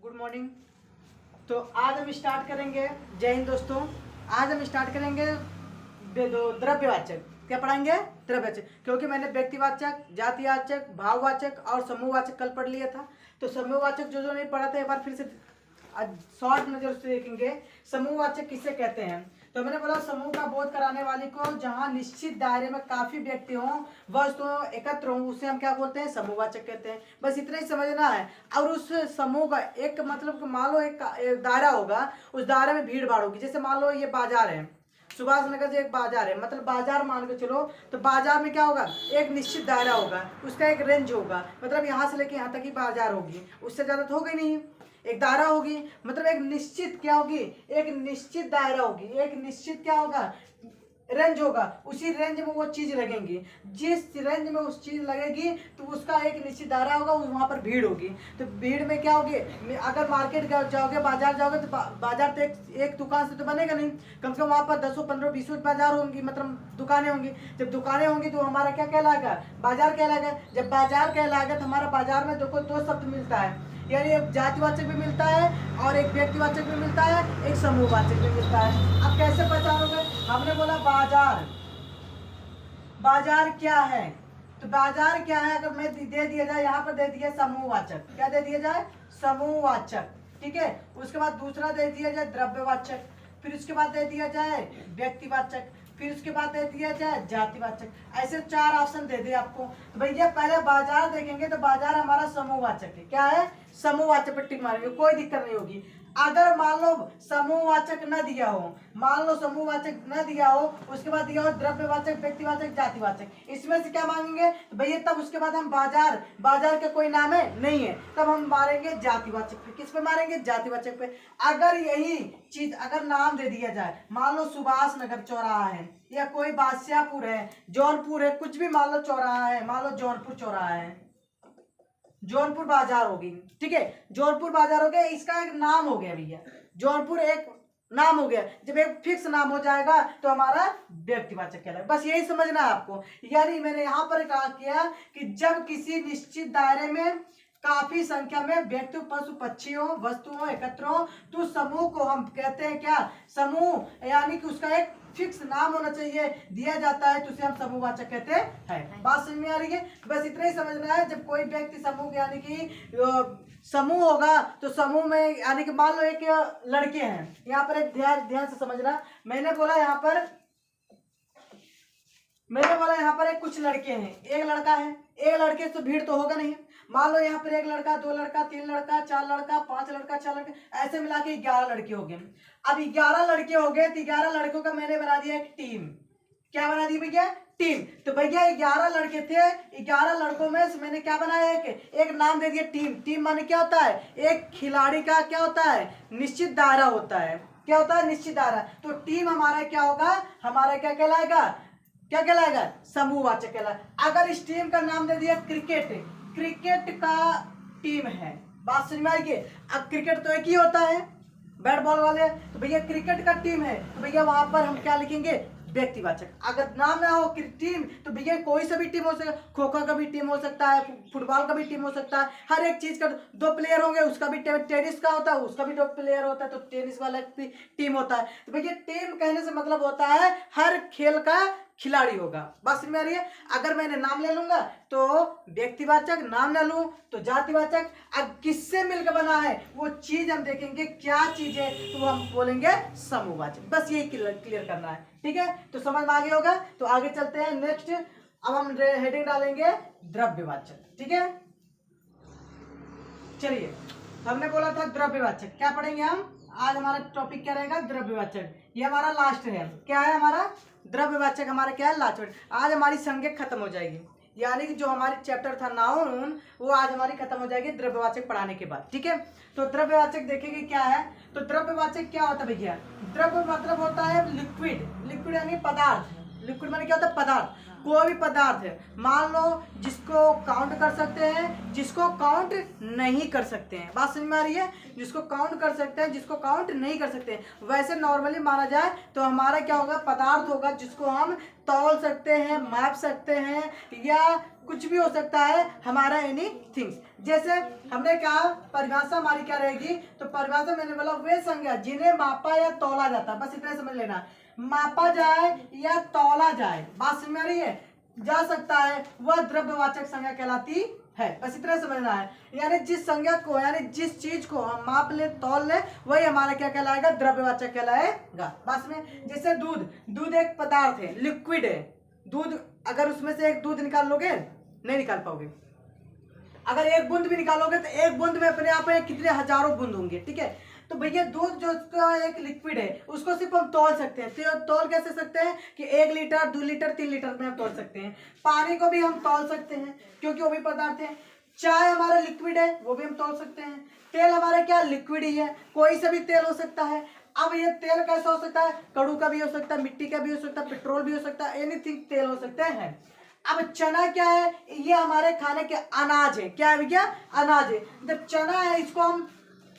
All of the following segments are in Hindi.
Good morning. तो आज हम स्टार्ट करेंगे, जय हिंद दोस्तों। आज हम स्टार्ट करेंगे द्रव्यवाचक। क्या पढ़ाएंगे? द्रव्यवाचक, क्योंकि मैंने व्यक्तिवाचक, जातिवाचक, भाववाचक और समूहवाचक कल पढ़ लिया था। तो समूहवाचक जो नहीं पढ़ा था एक बार फिर से शॉर्ट नजर से देखेंगे। समूहवाचक किसे कहते हैं? तो मैंने बोला समूह का बोध कराने वाले को जहां निश्चित दायरे में काफी व्यक्ति हों, वस्तुओं एकत्र हों, उसे हम क्या बोलते हैं? समूहवाचक कहते हैं। बस इतना ही समझना है। और उस समूह का एक मतलब मान लो एक दायरा होगा, उस दायरे में भीड़ भाड़ होगी। जैसे मान लो ये बाजार है, सुभाष नगर से एक बाजार है, मतलब बाजार मान के चलो। तो बाजार में क्या होगा? एक निश्चित दायरा होगा, उसका एक रेंज होगा, मतलब यहाँ से लेके यहाँ तक ही बाजार होगी, उससे ज्यादा तो होगी नहीं। एक दायरा होगी, मतलब एक निश्चित क्या होगी? एक निश्चित दायरा होगी, एक निश्चित क्या होगा? रेंज होगा। उसी रेंज में वो चीज लगेंगी, जिस रेंज में उस चीज लगेगी तो उसका एक निश्चित दायरा होगा, वहां पर भीड़ होगी। तो भीड़ में क्या होगी? अगर मार्केट जाओगे, बाजार जाओगे, तो बाजार तो एक दुकान से तो बनेगा नहीं, कम से कम वहां पर 10, 15, 20 बाजार होंगी, मतलब दुकानें होंगी। जब दुकानें होंगी तो हमारा क्या कहलाएगा? बाजार कहलाएगा। जब बाजार कहलाएगा तो हमारा बाजार में देखो दो शब्द मिलता है, यानी एक जातिवाचक भी मिलता है और एक व्यक्तिवाचक भी मिलता है, एक समूहवाचक भी मिलता है। अब कैसे पहचानोगे? हमने बोला बाजार, बाजार क्या है? तो बाजार क्या है अगर मैं दे दिया जाए, यहाँ पर दे दिया समूहवाचक। क्या दे दिया जाए? समूहवाचक। ठीक है। उसके बाद दूसरा दे दिया जाए द्रव्यवाचक, फिर उसके बाद दे दिया जाए व्यक्तिवाचक, फिर उसके बाद दे दिया जाए जातिवाचक। ऐसे 4 ऑप्शन दे दिए आपको। तो भैया पहले बाजार देखेंगे तो बाजार हमारा समूहवाचक है। क्या है? समूहवाचक पर टिक मारेंगे, कोई दिक्कत नहीं होगी। अगर मान लो समूहवाचक न दिया हो, मान लो समूहवाचक न दिया हो, उसके बाद दिया हो द्रव्यवाचक, व्यक्तिवाचक, जातिवाचक, इसमें से क्या मांगेंगे? तो भैया तब उसके बाद हम बाजार, बाजार का कोई नाम है नहीं है, तब हम मारेंगे जातिवाचक पे। किस पे मारेंगे? जातिवाचक पे। अगर यही चीज अगर नाम दे दिया जाए, मान लो सुभाष नगर चौराहा है, या कोई बादशाहपुर है, जौनपुर है, कुछ भी मान लो चौराहा है, मान लो जौनपुर चौराहा है, जौनपुर बाजार होगी। ठीक है, जौनपुर बाजार हो गया, इसका एक नाम हो गया भैया, जौनपुर एक नाम हो गया। जब एक फिक्स नाम हो जाएगा तो हमारा व्यक्तिवाचक कहलाएगा। बस यही समझना है आपको। यानी मैंने यहाँ पर कहा किया कि जब किसी निश्चित दायरे में काफी संख्या में व्यक्ति, पशु, पक्षियों, वस्तुओं एकत्र हो, तो समूह को हम कहते हैं क्या? समूह। यानी कि उसका एक फिक्स नाम होना चाहिए, दिया जाता है, तो उसे हम समूहवाचक कहते हैं। बात समझ में आ रही है? बस इतना ही समझना है। जब कोई व्यक्ति समूह यानी कि समूह होगा, तो समूह में यानी कि मान लो एक लड़के हैं, यहाँ पर एक ध्यान से समझना। मैंने बोला यहाँ पर एक कुछ लड़के हैं, एक लड़का है, एक लड़के से भीड़ तो होगा नहीं। मान लो यहाँ पर एक लड़का, 2 लड़का, 3 लड़का, 4 लड़का, 5 लड़का, 6 लड़के, ऐसे मिला के 11 लड़के हो गए। अब 11 लड़के हो गए तो 11 लड़कों का मैंने बना दिया एक टीम। क्या बना दी भैया? टीम। तो भैया 11 लड़के थे, 11 लड़कों में से मैंने क्या बनाया? एक नाम दे दिया टीम। टीम माने क्या होता है? एक खिलाड़ी का क्या होता है? निश्चित दायरा होता है। क्या होता है? निश्चित दायरा। तो टीम हमारा क्या होगा? हमारा क्या कहलाएगा? क्या कहलाएगा? समूहवाचक कहलाएगा। अगर इस टीम का नाम दे दिया क्रिकेट, क्रिकेट का टीम है। बात समझ में आएगी? अब क्रिकेट तो एक ही होता है, बैट बॉल वाले, तो भैया क्रिकेट का टीम है, तो भैया वहां पर हम क्या लिखेंगे? व्यक्तिवाचक। अगर नाम ना हो टीम, तो भैया कोई सा भी टीम हो सकता है, खो खो का भी टीम हो सकता है, फुटबॉल का भी टीम हो सकता है, हर एक चीज का 2 प्लेयर होंगे। उसका भी टेनिस का होता है, उसका भी 2 प्लेयर होता है, तो टेनिस वाला भी टीम होता है। तो भैया टीम कहने से मतलब होता है हर खेल का खिलाड़ी होगा। बस में आ रही है? अगर मैंने नाम ले लूंगा तो व्यक्तिवाचक, नाम ना लूं तो जातिवाचक। अब किससे मिलकर बना है वो चीज हम देखेंगे, क्या चीज है, तो हम बोलेंगे समूहवाचक। बस यही क्लियर करना है। ठीक है, तो समझ में आगे होगा। तो आगे चलते हैं नेक्स्ट। अब हम हेडिंग डालेंगे द्रव्यवाचक। ठीक है, चलिए। हमने बोला था द्रव्यवाचक। क्या पढ़ेंगे हम आज? हमारा टॉपिक क्या रहेगा? द्रव्यवाचक। ये हमारा लास्ट है। क्या है हमारा? द्रव्यवाचक हमारा क्या है? लास्ट। आज हमारी संज्ञक खत्म हो जाएगी, यानी कि जो हमारी चैप्टर था नाउन, वो आज हमारी खत्म हो जाएगी द्रव्यवाचक पढ़ाने के बाद। ठीक है, तो द्रव्यवाचक देखेंगे क्या है। तो द्रव्यवाचक क्या होता है भैया? द्रव्य मतलब होता है लिक्विड। लिक्विड यानी पदार्थ। लिक्विड माने क्या होता है? पदार्थ। कोई भी पदार्थ है, मान लो जिसको काउंट कर सकते हैं, जिसको काउंट नहीं कर सकते हैं, बात समझ में आ रही है, जिसको काउंट कर सकते हैं, जिसको काउंट नहीं कर सकते हैं। वैसे नॉर्मली माना जाए तो हमारा क्या होगा, पदार्थ होगा जिसको हम तौल सकते हैं, माप सकते हैं, या कुछ भी हो सकता है हमारा एनी थिंग्स। जैसे हमने कहा परिभाषा हमारी क्या रहेगी, तो परिभाषा मैंने बोला वे संज्ञा जिन्हें मापा या तौला जाता है, बस इतना समझ लेना, मापा जाए या तौला जाए, बात समझ में आ रही है, जा सकता है, वह द्रव्यवाचक संज्ञा कहलाती है, बस इतना समझना है। यानी जिस संज्ञा को, यानी जिस चीज को हम माप ले, तौल ले, वही हमारा क्या कहलाएगा, द्रव्यवाचक कहलाएगा। बस में जैसे दूध, दूध एक पदार्थ है, लिक्विड है, दूध अगर उसमें से एक दूध निकाल लोगे नहीं निकाल पाओगे, अगर एक बूंद भी निकालोगे तो एक बूंद में अपने आप में कितने हजारों बूंद होंगे, ठीक है। तो भैया दूध जो उसका एक लिक्विड है उसको सिर्फ हम तौल सकते हैं, तो तौल कैसे सकते हैं कि 1 लीटर 2 लीटर 3 लीटर में हम तौल सकते हैं। पानी को भी हम तौल सकते हैं क्योंकि वो भी पदार्थ है। चाय हमारा लिक्विड है, वो भी हम तौल सकते हैं। तेल हमारा क्या लिक्विड ही है, कोई सा भी तेल हो सकता है। अब ये तेल कैसा हो सकता है, कड़ू का भी हो सकता है, मिट्टी का भी हो सकता है, पेट्रोल भी हो सकता है, एनीथिंग तेल हो सकते हैं। अब चना क्या है, ये हमारे खाने के अनाज है, क्या है भैया, अनाज है। जब चना है इसको हम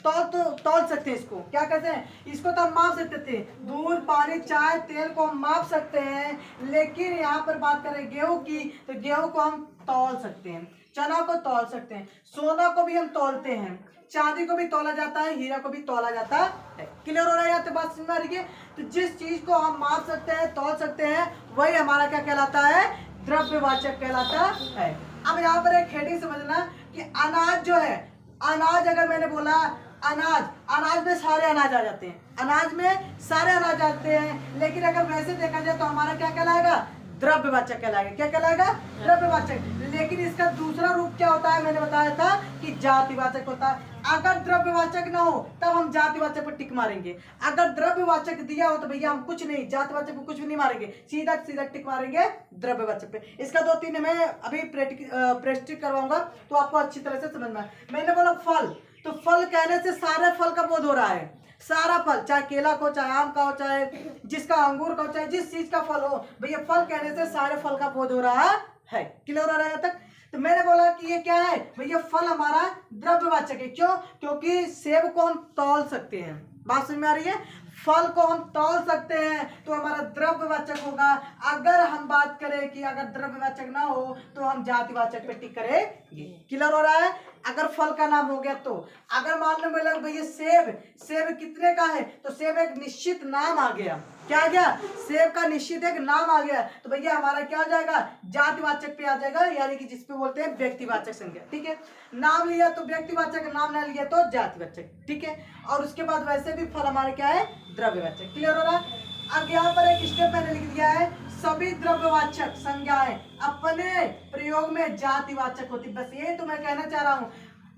तौल सकते हैं, इसको क्या कहते हैं, इसको तो हम माप सकते थे, दूध पानी चाय तेल को हम माप सकते हैं। लेकिन यहाँ पर बात करें गेहूं की, तो गेहूं को हम तौल सकते हैं, चना को तौल सकते हैं, सोना को भी हम तौलते हैं, चांदी को भी तौला जाता है, हीरा को भी तौला जाता है। क्लियर हो रहा है, तो बात समझ में आ रही है। तो जिस चीज को हम माप सकते हैं, तौल सकते हैं, वही हमारा क्या कहलाता है, द्रव्यवाचक कहलाता है। अब यहाँ पर एक हेडिंग समझना कि अनाज जो है, अनाज अगर मैंने बोला अनाज, अनाज में सारे अनाज आ जाते हैं, अनाज में सारे अनाज आते हैं, लेकिन अगर वैसे देखा जाए तो हमारा क्या कहलाएगा, द्रव्यवाचक कहलाएगा। क्या कहलाएगा, द्रव्यवाचक। लेकिन इसका दूसरा रूप क्या होता है, मैंने बताया था कि जातिवाचक होता है। अगर द्रव्यवाचक ना हो तब हम जातिवाचक पर टिक मारेंगे, अगर द्रव्यवाचक दिया हो तो भैया हम कुछ नहीं, जातिवाचक को कुछ भी नहीं मारेंगे, सीधा सीधा टिक मारेंगे द्रव्यवाचक पे। इसका 2-3 मैं अभी प्रैक्टिस करवाऊंगा तो आपको अच्छी तरह से समझना है। मैंने बोला फल, तो फल कहने से सारे फल का बोध हो रहा है, सारा फल, चाहे केला को, चाहे आम का हो, चाहे जिसका अंगूर का हो, चाहे जिस चीज का फल हो, भैया फल कहने से सारे फल का बोध हो रहा है। क्लियर हो रहा है तक। तो मैंने बोला कि ये क्या है भैया, फल हमारा द्रव्यवाचक है। क्यों, क्योंकि सेब को हम तौल सकते हैं, बात समझ में आ रही है, फल को हम तौल सकते हैं तो हमारा द्रव्यवाचक होगा। अगर हम बात करें कि अगर द्रव्यवाचक ना हो तो हम जातिवाचक पे टिक करेंगे। क्लियर हो रहा है। अगर फल का नाम हो गया तो, अगर मान लो बोला भैया सेब, सेब कितने का है, तो सेब एक निश्चित नाम आ गया, क्या आ गया, सेब का निश्चित एक नाम आ गया, तो भैया हमारा क्या हो जाएगा, जातिवाचक पे आ जाएगा, यानी कि जिसपे बोलते हैं व्यक्तिवाचक संज्ञा। ठीक है, नाम लिया तो व्यक्तिवाचक, नाम ना लिया तो जातिवाचक। ठीक है, और उसके बाद वैसे भी फल हमारे क्या है, द्रव्यवाचक। क्लियर हो रहा है। अब यहाँ पर एक स्टेप मैंने लिख दिया है, सभी द्रव्यवाचक संज्ञाएं अपने प्रयोग में जातिवाचक होती। बस ये तो मैं कहना चाह रहा हूँ,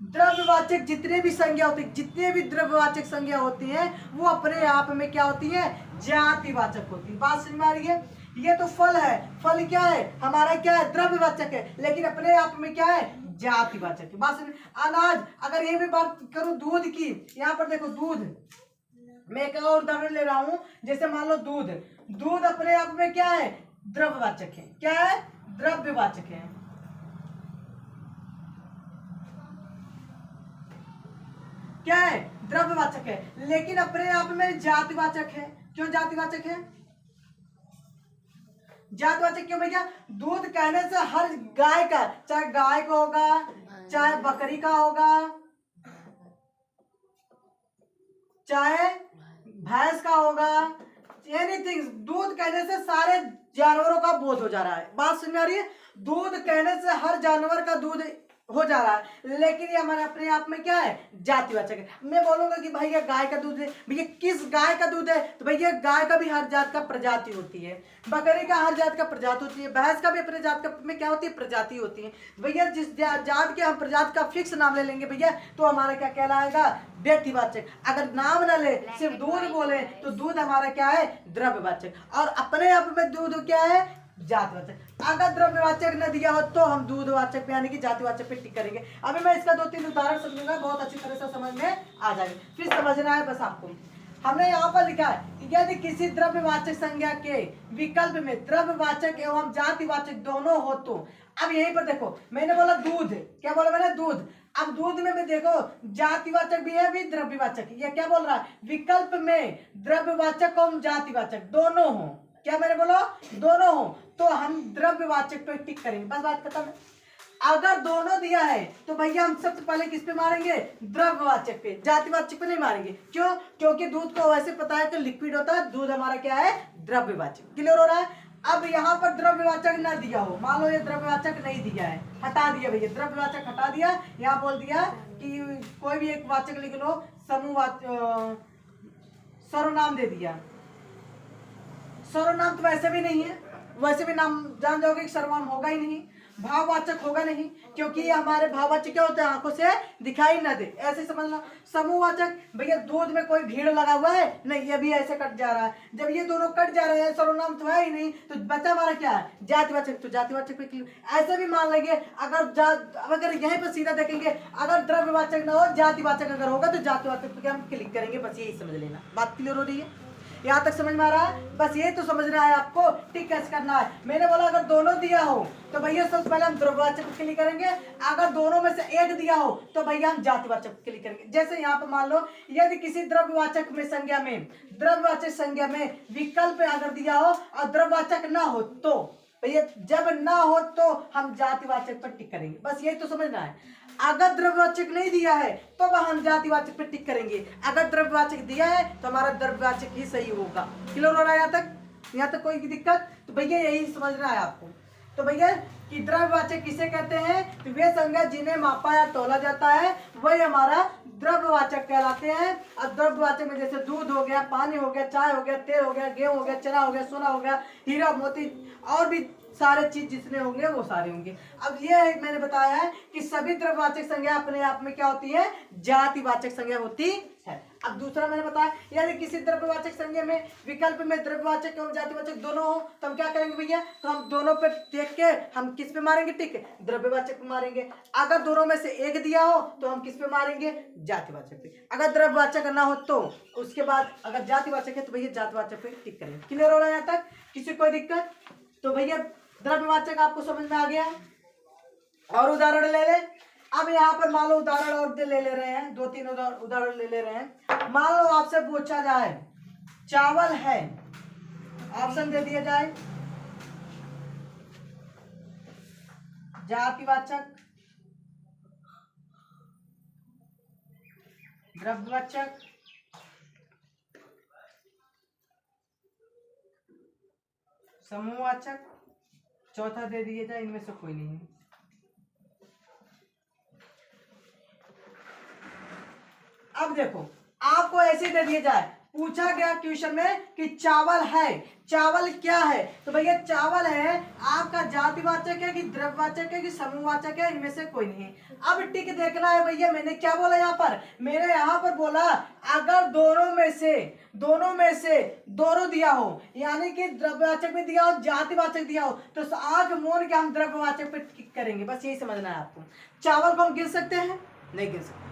द्रव्यवाचक जितने भी संज्ञा होती है, जितने भी द्रव्यवाचक संज्ञा होती हैं वो अपने आप में क्या होती है, जातिवाचक होती है। बात समझ में आ रही है। ये तो फल है, फल क्या है हमारा, क्या है, द्रव्यवाचक है, लेकिन अपने आप में क्या है, जातिवाचक है। बात समझ। अनाज, अगर ये भी बात करूं दूध की, यहाँ पर देखो दूध, मैं एक और उदाहरण ले रहा हूं, जैसे मान लो दूध, दूध अपने आप में क्या है, द्रव्यवाचक है। क्या है, द्रव्यवाचक है। क्या है, द्रव्यवाचक है, लेकिन अपने आप में जातिवाचक है। क्यों जातिवाचक है, जातिवाचक क्यों भैया, दूध कहने से हर गाय का, चाहे गाय का होगा, चाहे बकरी का होगा, चाहे भैंस का होगा, एनीथिंग, दूध कहने से सारे जानवरों का बोध हो जा रहा है। बात समझ में आ रही है। दूध कहने से हर जानवर का दूध हो जा रहा है, लेकिन ये हमारे अपने आप में क्या है, जातिवाचक है। मैं बोलूंगा कि भैया गाय का दूध है, भैया किस गाय का दूध है, तो भैया गाय का भी हर जात का प्रजाति होती है, बकरी का हर जात का प्रजाति होती है, भैंस का भी अपने जात का में क्या होती है, प्रजाति होती है। भैया जिस जात के हम प्रजाति का फिक्स नाम ले लेंगे भैया, तो हमारा क्या कहलाएगा, व्यक्तिवाचक। अगर नाम ना ले, सिर्फ दूध बोले, तो दूध हमारा क्या है, द्रव्यवाचक। और अपने आप में दूध क्या है, जातिवाचक। अगर द्रव्यवाचक न दिया हो तो हम दूधवाचक पे यानी कि जातिवाचक पे टिक करेंगे। अभी मैं इसका 2-3 उदाहरण समझूंगा, बहुत अच्छी तरह से समझ में आ जाएगा, फिर समझना है बस आपको। हमने यहाँ पर लिखा है यदि किसी द्रव्यवाचक संज्ञा के विकल्प में द्रव्यवाचक एवं जातिवाचक दोनों हो तो। अब यहीं पर देखो मैंने बोला दूध, क्या बोला मैंने दूध। अब दूध में भी देखो जातिवाचक भी है भी द्रव्यवाचक, ये क्या बोल रहा है विकल्प में द्रव्यवाचक और जातिवाचक दोनों हो, क्या मैंने बोला दोनों हो, तो हम द्रव्यवाचक पे टिक करेंगे, बस बात खत्म है। अगर दोनों दिया है तो भैया हम सबसे पहले किस पे मारेंगे द्रव्यवाचक पे, जातिवाचक पे नहीं मारेंगे। क्यों? क्योंकि दूध को वैसे पता है कि लिक्विड होता है, दूध हमारा क्या है द्रव्यवाचक। क्लियर हो रहा है? अब यहाँ पर द्रव्यवाचक ना दिया हो, मान लो ये द्रव्यवाचक नहीं दिया है, हटा दिया भैया द्रव्यवाचक हटा दिया, यहाँ बोल दिया कि कोई भी एक वाचक लिख लो, सर्वनाम दे दिया। सर्वनाम तो वैसे भी नहीं है, वैसे भी नाम जान जाओगे कि सर्वनाम होगा ही नहीं, भाववाचक होगा नहीं, क्योंकि ये हमारे भाववाचक क्या होते हैं आंखों से दिखाई न दे, ऐसे समझना। समूहवाचक भैया दूध में कोई भीड़ लगा हुआ है नहीं, ये भी ऐसे कट जा रहा है, जब ये दोनों कट जा रहे हैं सर्वनाम तो है ही नहीं, तो बचा हमारा क्या है जातिवाचक, तो जातिवाचक पे ऐसे भी मान लेंगे। अगर यहीं पर सीधा देखेंगे अगर द्रव्यवाचक ना हो जातिवाचक अगर होगा तो जातिवाचक पे हम क्लिक करेंगे, बस यही समझ लेना। बात क्लियर हो रही है? यहाँ तक समझ में आ रहा है? बस ये तो समझना है आपको, टिक कैसे करना है। मैंने बोला अगर दोनों दिया हो तो भैया सबसे पहले हम द्रव्यवाचक पे क्लिक करेंगे, अगर दोनों में से एक दिया हो तो भैया हम जातिवाचक पे क्लिक करेंगे। जैसे यहाँ पर मान लो यदि किसी द्रव्यवाचक में संज्ञा में द्रव्यवाचक संज्ञा में विकल्प अगर दिया हो और द्रव्यवाचक ना हो तो भैया जब ना हो तो हम जातिवाचक पर टिक करेंगे, बस यही तो समझना है। अगर द्रव्यवाचक नहीं दिया है तो वह हम जातिवाचक पे टिक करेंगे, अगर द्रव्यवाचक दिया है तो हमारा द्रव्यवाचक ही सही होगा। क्लियर हो रहा है यहाँ तक? यहाँ तक कोई दिक्कत? तो भैया यही समझना है आपको। तो भैया कि द्रव्यवाचक किसे कहते हैं? तो वे संज्ञा जिन्हें मापा या तोला जाता है वही हमारा द्रव्यवाचक कहलाते हैं। अब द्रव्यवाचक में जैसे दूध हो गया, पानी हो गया, चाय हो गया, तेल हो गया, गेहूं हो गया, चना हो गया, सोना हो गया, हीरा मोती और भी सारे चीज जितने होंगे वो सारे होंगे। अब ये मैंने बताया है कि सभी द्रव्यवाचक संज्ञा अपने आप में क्या होती है जातिवाचक संज्ञा होती है। अब दूसरा मैंने बताया यदि किसी द्रव्यवाचक संज्ञा में विकल्प में द्रव्यवाचक एवं जातिवाचक दोनों हो तो हम क्या करेंगे भैया, तो हम दोनों पे देख के हम किस पे मारेंगे टिक, द्रव्यवाचक पे मारेंगे। अगर दोनों में से एक दिया हो तो हम किस पे मारेंगे जातिवाचक पे, अगर द्रव्यवाचक ना हो तो उसके बाद अगर जातिवाचक है तो भैया जातिवाचक पे टिक करेंगे। क्लियर हो रहा है यहाँ तक? किसी कोई दिक्कत? तो भैया द्रव्यवाचक आपको समझ में आ गया। और उदाहरण ले ले। अब यहाँ पर मान लो उदाहरण और ले रहे हैं, 2-3 उदाहरण ले रहे हैं। मान लो आपसे पूछा जाए चावल है, ऑप्शन दे दिया जाए जातिवाचक, द्रव्यवाचक, समूहवाचक, चौथा दे दिया जाए इनमें से कोई नहीं है। अब देखो आपको ऐसे दे दिया जाए, पूछा गया क्वेश्चन में कि चावल है, चावल क्या है, तो भैया चावल है आपका जातिवाचक है कि द्रव्यवाचक है कि समूहवाचक है, इनमें से कोई नहीं है। अब टिक देखना है भैया, मैंने क्या बोला यहाँ पर, मैंने यहाँ पर बोला अगर दोनों में से दोनों दिया हो, यानी कि द्रव्यवाचक भी दिया हो जातिवाचक दिया हो, तो आंख मूंद के हम द्रव्यवाचक पे टिक करेंगे, बस यही समझना है आपको। चावल को हम गिन सकते हैं? नहीं गिन सकते,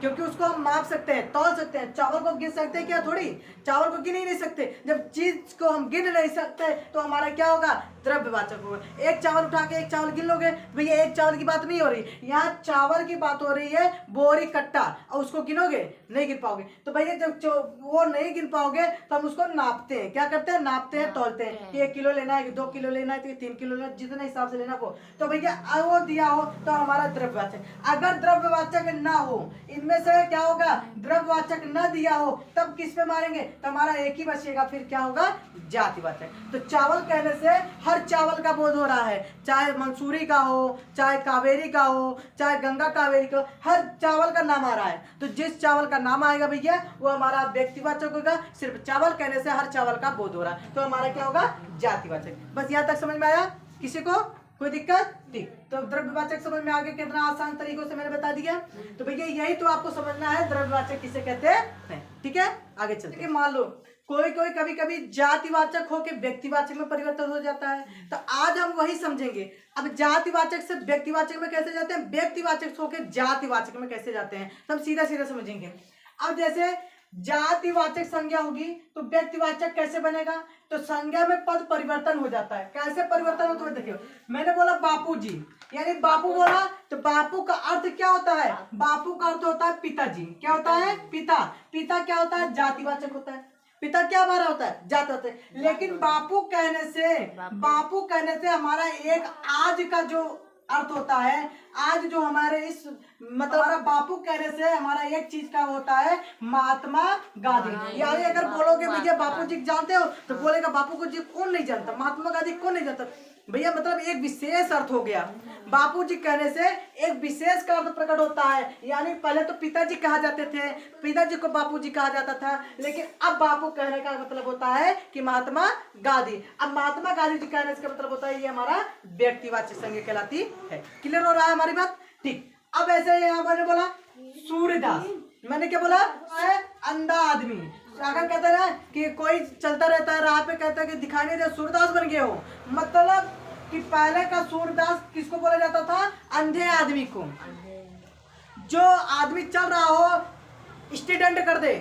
क्योंकि उसको हम माप सकते हैं, तौल सकते हैं। चावल को गिन सकते हैं क्या? थोड़ी, चावल को गिन ही नहीं सकते। जब चीज को हम गिन नहीं सकते तो हमारा क्या होगा द्रव्यवाचक होगा। एक चावल उठा के एक चावल गिन लोगे, भैया एक चावल की बात नहीं हो रही, यहाँ चावल की बात हो रही है बोरी कट्टा, और उसको गिनोगे नहीं गिन पाओगे। तो भैया जब वो नहीं गिन पाओगे तो हम उसको नापते हैं, क्या करते हैं नापते हैं, तौलते हैं कि 1 किलो लेना है, 2 किलो लेना है, 3 किलो लेना है, जितने हिसाब से लेना वो। तो भैया वो दिया हो तो हमारा द्रव्यवाचक। अगर द्रव्यवाचक ना हो, इनमें से क्या होगा द्रव्यवाचक न दिया हो, तब किस पे मारेंगे, तो हमारा एक ही बचेगा, फिर क्या होगा जातिवाचक। तो चावल कहने से हर चावल का बोध हो रहा है, चाहे मंसूरी का हो, चाहे कावेरी का हो, चाहे गंगा कावेरी का, हर चावल का नाम आ रहा है। तो जिस चावल का नाम आएगा भैया वो हमारा व्यक्तिवाचक होगा, सिर्फ चावल कहने से हर चावल का बोध हो रहा है, तो हमारा क्या होगा जातिवाचक। बस यहाँ तक समझ में आया? किसी को कोई दिक्कत? ठीक, तो द्रव्यवाचक समझ में आ गया, कितना आसान तरीकों से मैंने बता दिया। तो भैया यही तो आपको समझना है द्रव्यवाचक किसे कहते हैं। ठीक है, आगे चलते हैं। मान लो कोई कभी कभी जातिवाचक होकर व्यक्तिवाचक में परिवर्तन हो जाता है, तो आज हम वही समझेंगे। अब जातिवाचक से व्यक्तिवाचक में कैसे जाते हैं, व्यक्तिवाचक होकर जातिवाचक में कैसे जाते हैं, तो हम सीधा सीधा समझेंगे। अब जैसे जातिवाचक संज्ञा होगी तो व्यक्तिवाचक कैसे बनेगा? तो संज्ञा में पद परिवर्तन हो जाता है। कैसे परिवर्तन होता है? देखियो, मैंने बोला बापूजी, यानी बापू बोला तो बापू का अर्थ क्या होता है? बापू का अर्थ होता है पिताजी। क्या होता है? पिता। पिता क्या होता है? जातिवाचक होता है। पिता क्या हमारा होता है? जात होता है। लेकिन बापू कहने से हमारा एक आज का जो अर्थ होता है, आज जो हमारे इस मतलब हमारा बापू कहने से हमारा एक चीज का होता है महात्मा गांधी। यानी अगर बोलोगे भैया बापू जी जानते हो तो बोलेगा बापू को जी कौन नहीं जानता, महात्मा गांधी कौन नहीं जानता। भैया मतलब एक विशेष अर्थ हो गया। बापूजी कहने से एक विशेष का अर्थ प्रकट होता है। यानी पहले तो पिताजी कहा जाते थे, पिताजी को बापूजी कहा जाता था, लेकिन अब बापू कहने का मतलब होता है कि महात्मा गांधी। अब महात्मा गांधी जी कहने का मतलब होता है ये हमारा व्यक्तिवाचक संज्ञा कहलाती है। क्लियर हो रहा है हमारी बात? ठीक। अब ऐसे यहाँ मैंने बोला सूर्यदास, मैंने क्या बोला? अंधा आदमी। अगर कहते हैं कि कोई चलता रहता है राह पे, कहता है कि दिखाई नहीं दे, सूरदास बन गए हो। मतलब कि पहले का सूरदास किसको बोला जाता था? अंधे आदमी को। जो आदमी चल रहा हो स्टूडेंट कर दे,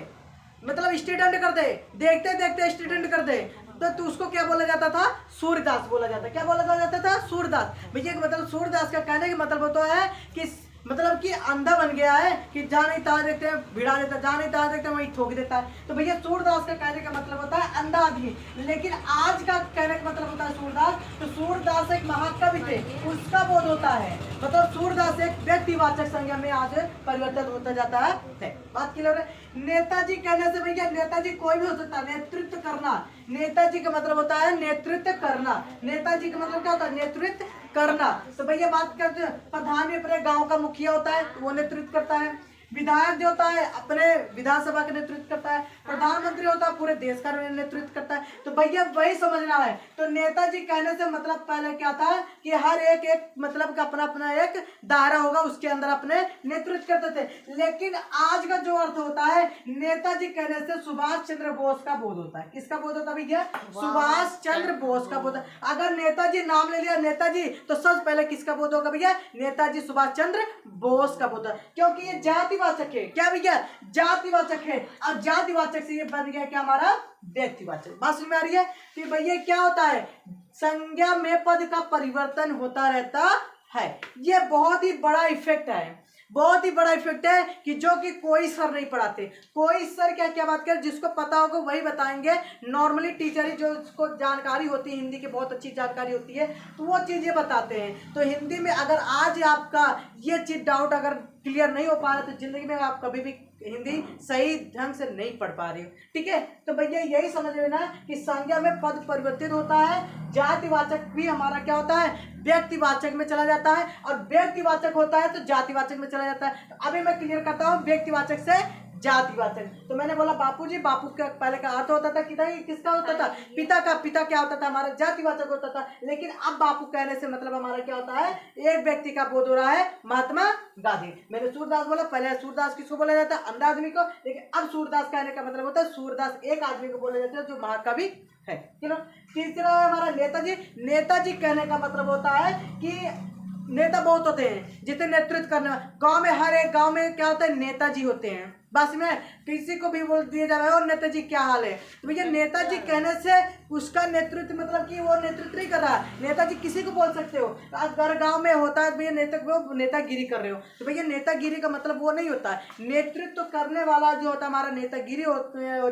मतलब स्टूडेंट कर दे, देखते देखते स्टूडेंट कर दे, तो उसको क्या बोला जाता था? सूरदास बोला जाता। क्या बोला जाता था? सूरदास। भैया मतलब सूरदास का कहने का मतलब होता है कि मतलब कि अंधा बन गया है कि जहाँ नहीं तहाँ देखते हैं भिड़ा देता है, जहाँ नहीं तहाँ देखते हैं वहीं ठोक देता है। तो भैया सूरदास का कहने का मतलब होता है अंधा आदमी। लेकिन आज का कहने का मतलब होता है सूरदास। तो सूरदास एक महाकवि थे, उसका बोध होता है। मतलब सूरदास एक व्यक्तिवाचक संज्ञा में आज परिवर्तन होता जाता है। बात क्लियर है? नेताजी कहने से भैया नेताजी कोई भी हो सकता है। नेतृत्व करना, नेताजी का मतलब होता है नेतृत्व करना। नेताजी का मतलब क्या होता है? नेतृत्व करना। तो भैया बात करते हैं प्रधान अपने गांव का मुखिया होता है, वो नेतृत्व करता है। विधायक जो होता है अपने विधानसभा का नेतृत्व करता है। प्रधानमंत्री होता है पूरे देश का नेतृत्व करता है। तो भैया वही समझना है। तो नेताजी कहने से मतलब पहले क्या था कि हर एक मतलब का अपना अपना एक दायरा होगा, उसके अंदर अपने नेतृत्व करते थे। लेकिन आज का जो अर्थ होता है नेताजी कहने से सुभाष चंद्र बोस का बोध होता है। किसका बोध होता है भैया? सुभाष चंद्र बोस का बोध। अगर नेताजी नाम ले लिया नेताजी तो सबसे पहले किसका बोध होगा भैया? नेताजी सुभाष चंद्र बोस का बोध है। क्योंकि ये जाति है। क्या भैया? जातिवाचक है। अब जातिवाचक से ये बन गया क्या हमारा? व्यक्तिवाचक। बात समझ में आ रही है? कि भैया क्या होता है? संज्ञा में पद का परिवर्तन होता रहता है। ये बहुत ही बड़ा इफेक्ट है, बहुत ही बड़ा इफेक्ट है कि जो कि कोई सर नहीं पढ़ाते। कोई सर क्या क्या बात कर, जिसको पता होगा वही बताएंगे। नॉर्मली टीचर ही जो उसको जानकारी होती है, हिंदी की बहुत अच्छी जानकारी होती है, तो वो चीज़ें बताते हैं। तो हिंदी में अगर आज आपका ये चीज़ डाउट अगर क्लियर नहीं हो पा रहा तो जिंदगी में आप कभी भी हिंदी सही ढंग से नहीं पढ़ पा रहे हो। ठीक है? तो भैया यही समझ लेना कि संज्ञा में पद परिवर्तित होता है। जातिवाचक भी हमारा क्या होता है? व्यक्तिवाचक में चला जाता है, और व्यक्तिवाचक होता है तो जातिवाचक में चला जाता है। तो अभी मैं क्लियर करता हूँ व्यक्तिवाचक से जातिवाचक। तो मैंने बोला बापूजी, बापू का पहले का अर्थ होता था किसका होता था? पिता का। पिता क्या होता था? हमारा जातिवाचक होता था। लेकिन अब बापू कहने से मतलब हमारा क्या होता है? एक व्यक्ति का बोध हो रहा है, महात्मा गांधी। मैंने सूरदास बोला, पहले सूरदास किसको बोला जाता है? अंधा आदमी को। लेकिन अब सूरदास कहने का मतलब होता है सूरदास एक आदमी को बोला जाता है जो महाकवि है। तीसरा हमारा नेताजी। नेताजी कहने का मतलब होता है कि नेता बहुत होते हैं जितने नेतृत्व करने। गांव में हर एक गांव में क्या होता है? नेताजी होते हैं। बस में किसी को भी बोल दिया जाए और नेताजी क्या हाल है, तो भैया नेताजी कहने से उसका नेतृत्व मतलब कि वो नेतृत्व नहीं कर रहा। नेताजी किसी को बोल सकते हो। अगर गांव में होता है भैया नेतागिरी कर रहे हो, तो भैया नेतागिरी का मतलब वो नहीं होता है। नेतृत्व करने वाला जो होता है हमारा नेतागिरी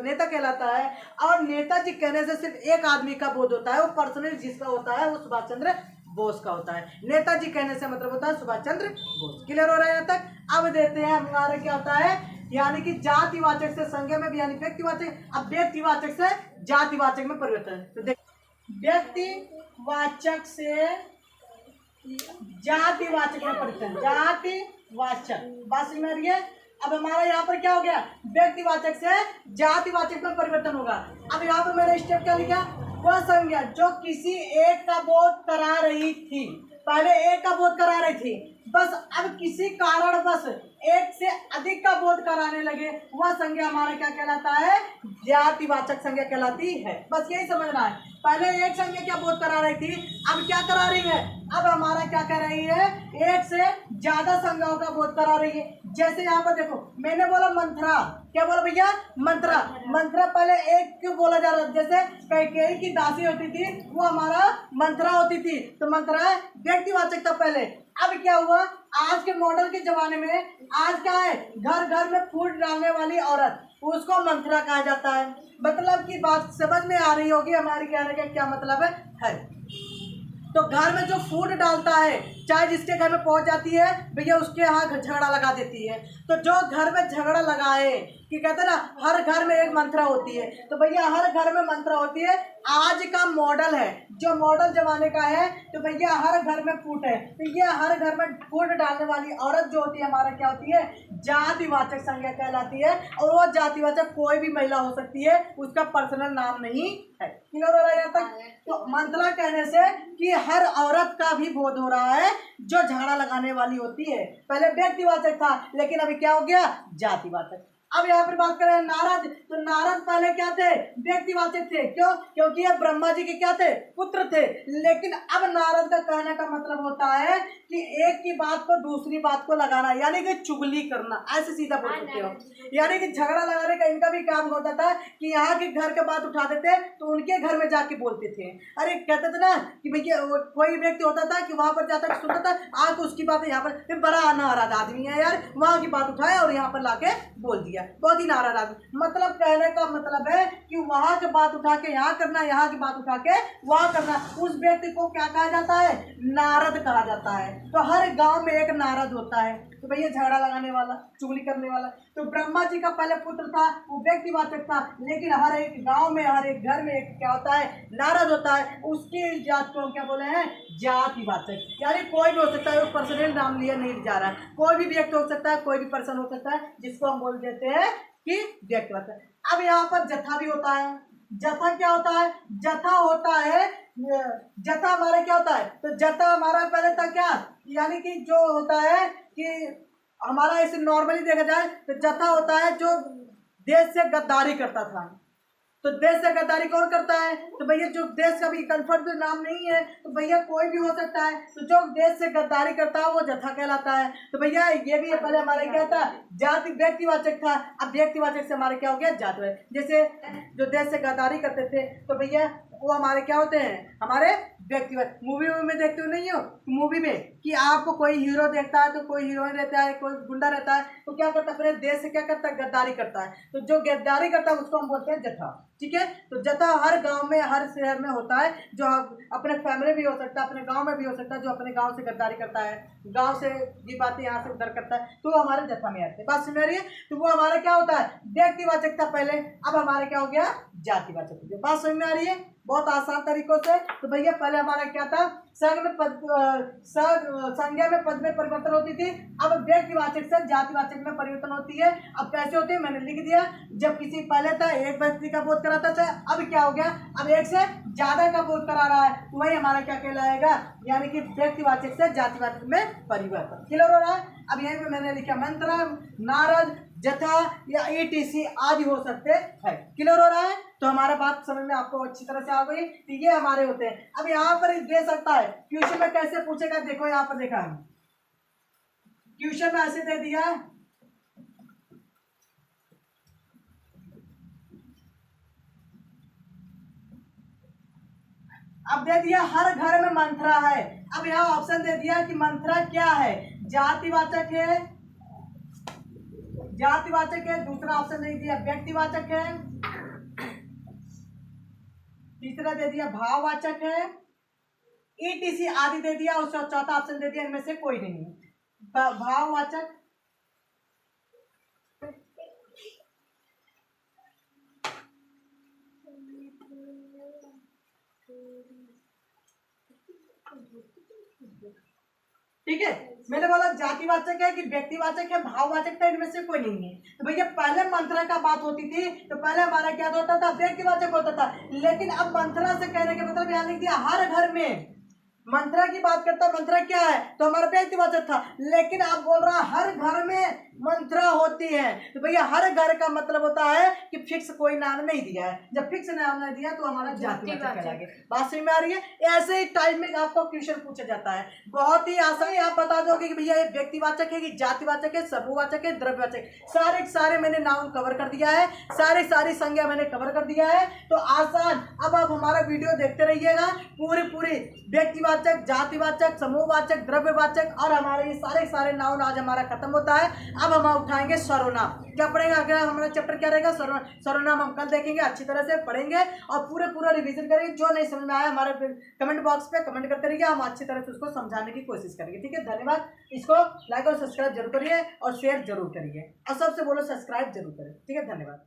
नेता कहलाता है। और नेताजी कहने से सिर्फ एक आदमी का बोध होता है, वो पर्सनल जिसका होता है वो सुभाष चंद्र बोस का होता है। नेताजी कहने से मतलब होता है सुभाष चंद्र बोस। क्लियर हो रहा है यहाँ तक? अब देते हैं हमारा क्या होता है, यानी कि जातिवाचक से संज्ञा में भी यानी व्यक्तिवाचक, अब व्यक्तिवाचक से जातिवाचक में परिवर्तन। तो देख, व्यक्तिवाचक से जातिवाचक में परिवर्तन। जातिवाचक बात समझ में आ रही है? अब हमारा यहाँ पर क्या हो गया? व्यक्तिवाचक से जातिवाचक में परिवर्तन होगा। अब यहाँ पर मैंने स्टेप क्या लिखा? वह संज्ञा जो किसी एक का बोध करा रही थी, पहले एक का बोध करा रही थी, बस अब किसी कारण बस एक से अधिक का बोध कराने लगे, वह संज्ञा हमारा क्या कहलाता है? जातिवाचक संज्ञा कहलाती है। बस यही समझना है। पहले एक संज्ञा क्या बोध करा रही थी, अब क्या करा रही है? अब हमारा क्या कर रही है? एक से ज्यादा संज्ञाओं का बोध करा रही है। जैसे यहाँ पर देखो मैंने बोला मंत्रा, क्या बोला भैया मंत्रा, मंत्रा पहले एक क्यों बोला जा रहा है, जैसे कैकेयी की दासी होती थी वो हमारा मंत्रा होती थी, तो मंत्रा व्यक्तिवाचक था पहले। अब क्या हुआ, आज के मॉडल के जमाने में आज क्या है, घर घर में फूड डालने वाली औरत, उसको मंत्रा कहा जाता है। मतलब की बात समझ में आ रही होगी हमारी कहने का क्या मतलब है। तो घर में जो फूड डालता है, चाहे जिसके घर में पहुंच जाती है भैया उसके यहाँ झगड़ा लगा देती है। तो जो घर में झगड़ा लगाए कि कहते हैं ना हर घर में एक मंत्रा होती है, तो भैया हर घर में मंत्रा होती है। आज का मॉडल है जो मॉडल जमाने का है, तो भैया हर घर में फूड है, तो ये हर घर में फूड डालने वाली औरत जो होती है हमारा क्या होती है, जातिवाचक संज्ञा कहलाती है। और वो जातिवाचक कोई भी महिला हो सकती है, उसका पर्सनल नाम नहीं है। क्लियर हो रहा है यहाँ तक? तो मंत्रा कहने से कि हर औरत का भी बोध हो रहा है जो झगड़ा लगाने वाली होती है। पहले व्यक्तिवाचक था लेकिन अभी क्या हो गया, जातिवाचक। अब यहाँ पर बात करें नारद, तो नारद पहले क्या थे, व्यक्तिवाचक थे। क्यों? क्योंकि ये ब्रह्मा जी के क्या थे, पुत्र थे। लेकिन अब नारद का कहने का मतलब होता है कि एक की बात को दूसरी बात को लगाना, यानी कि चुगली करना, ऐसे सीधा बोल सकते हो। यानी कि झगड़ा लगाने का इनका भी काम होता था कि यहाँ के घर के बात उठा देते तो उनके घर में जाके बोलते थे। अरे कहते थे ना कि भैया कोई व्यक्ति होता था कि वहां पर जाता सुनता था, आके उसकी बात यहाँ पर बड़ा नाराज आदमी है यार, वहां की बात उठाया और यहाँ पर लाके बोल दिया, बहुत ही नाराज आदमी। मतलब कहने का मतलब है कि वहां की बात उठा के यहाँ करना, यहाँ की बात उठा के वहां करना, उस व्यक्ति को क्या कहा जाता है, नारद कहा जाता है। तो हर गांव में एक नारद होता है, तो भैया झगड़ा लगाने वाला, चुगली करने वाला। तो ब्रह्मा जी का पहले पुत्र था, वो व्यक्तिवाचक था, लेकिन हर एक गांव में हर एक घर में एक क्या होता है, नारद होता है। उसकी जात को हम क्या बोले हैं, जातिवाचक। यानी कोई भी हो सकता है, वो पर्सनल नाम लिया नहीं जा रहा है, कोई भी व्यक्ति हो सकता है, कोई भी पर्सन हो सकता है, जिसको हम बोल देते हैं कि व्यक्तिवाचक। अब यहाँ पर जथा भी होता है। जथा क्या होता है, जथा होता है, जथा हमारा क्या होता है, तो जथा हमारा पहले था क्या, यानी कि जो होता है कि हमारा इसे नॉर्मली देखा जाए तो जथा होता है जो देश से गद्दारी करता था। तो देश से गद्दारी कौन करता है, तो भैया जो देश का भी कंफर्ट नाम नहीं है, तो भैया कोई भी हो सकता है। तो जो देश से गद्दारी करता है वो जथा कहलाता है। तो भैया ये भी पहले हमारे क्या था, जाति व्यक्तिवाचक था, अब व्यक्तिवाचक से हमारे क्या हो गया, जाति। जैसे जो देश से गद्दारी करते थे तो भैया वो हमारे क्या होते हैं, हमारे व्यक्तिगत। मूवी में देखते हो नहीं हो, मूवी में कि आपको कोई हीरो देखता है तो कोई हीरोइन रहता है, कोई गुंडा रहता है, तो क्या करता है, अपने देश से क्या करता है, गद्दारी करता है। तो जो गद्दारी करता है उसको हम बोलते हैं जथा। ठीक है, तो जथा हर गांव में हर शहर में होता है, जो अपने फैमिली भी हो सकता है, अपने गांव में भी हो सकता है, जो अपने गांव से गद्दारी करता है, गांव से ये बातें यहाँ से उधर करता है, तो वो हमारे जथा में आते हैं। बात समझ रही है? तो वो हमारा क्या होता है, व्यक्तिवाचक था पहले, अब हमारा क्या हो गया, जातिवाचक हो गया। बात समझ में आ रही है? बहुत आसान तरीकों से। तो भैया पहले हमारा क्या था, संज्ञा में पद में परिवर्तन होती थी, अब व्यक्तिवाचक से जातिवाचक में परिवर्तन होती है। अब कैसे होती है मैंने लिख दिया, जब किसी पहले था एक व्यक्ति का बोध कराता था, अब क्या हो गया, अब एक से ज्यादा का बोध करा रहा है, तो वही हमारा क्या कहलाएगा, यानी कि व्यक्तिवाचक से जातिवाचक में परिवर्तन। क्लियर हो रहा है? अब यहीं पे मैंने लिखा मंत्र, नारद, जथा या ETC आदि हो सकते हैं। क्लियर हो रहा है? तो हमारा बात समझ में आपको अच्छी तरह से आ गई। तो ये हमारे होते हैं। अब यहाँ पर दे सकता है क्वेश्चन में, कैसे पूछेगा देखो, यहाँ पर देखा है क्वेश्चन में ऐसे दे दिया, अब दे दिया हर घर में मंत्रा है। अब यहाँ ऑप्शन दे दिया कि मंत्रा क्या है, जातिवाचक है, जातिवाचक है, दूसरा ऑप्शन दे दिया व्यक्तिवाचक है, तीसरा दे दिया भाववाचक है, ETC आदि दे दिया, और चौथा ऑप्शन दे दिया इनमें से कोई नहीं है, भाववाचक। ठीक है, मैंने बोला जातिवाचक है कि व्यक्तिवाचक है, भाववाचक है, इनमें से कोई नहीं है। तो भैया पहले मंत्रा का बात होती थी तो पहले हमारा क्या होता था, व्यक्तिवाचक होता था। लेकिन अब मंत्रा से कहने के मतलब यहाँ लिख दिया हर घर में, मंत्रा की बात करता, मंत्रा क्या है तो हमारा व्यक्तिवाचक था, लेकिन अब बोल रहा हर घर में मंत्रा होती है। तो भैया हर घर का मतलब होता है कि फिक्स कोई नाम नहीं दिया है, जब फिक्स नाम नहीं दिया तो हमारा जातिवाचक कहलाएगा। बात समझ में आ रही है? ऐसे ही टाइप में आपको क्वेश्चन पूछा जाता है, बहुत ही आसानी। आप बता दोगे कि भैया ये व्यक्तिवाचक है कि जातिवाचक है, समूहवाचक है, द्रव्यवाचक, सारे मैंने नाउन कवर कर दिया है, सारी संज्ञा मैंने कवर कर दिया है। तो आसान, अब आप हमारा वीडियो देखते रहिएगा, पूरी व्यक्तिवाचक, जातिवाचक, समूहवाचक, द्रव्यवाचक और हमारे ये सारे नाउन आज हमारा खत्म होता है। अब हम उठाएंगे सर्वनाम। क्या पढ़ेगा? अगला हमारा चैप्टर क्या रहेगा? सर्वनाम हम कल देखेंगे, अच्छी तरह से पढ़ेंगे और पूरा रिवीजन करेंगे। जो नहीं समझ में आया हमारे कमेंट बॉक्स पे कमेंट करते रहिए, हम अच्छी तरह से उसको समझाने की कोशिश करेंगे। ठीक है, धन्यवाद। इसको लाइक और सब्सक्राइब जरूर करिए और शेयर जरूर करिए और सबसे बोलो सब्सक्राइब जरूर करें। ठीक है, धन्यवाद।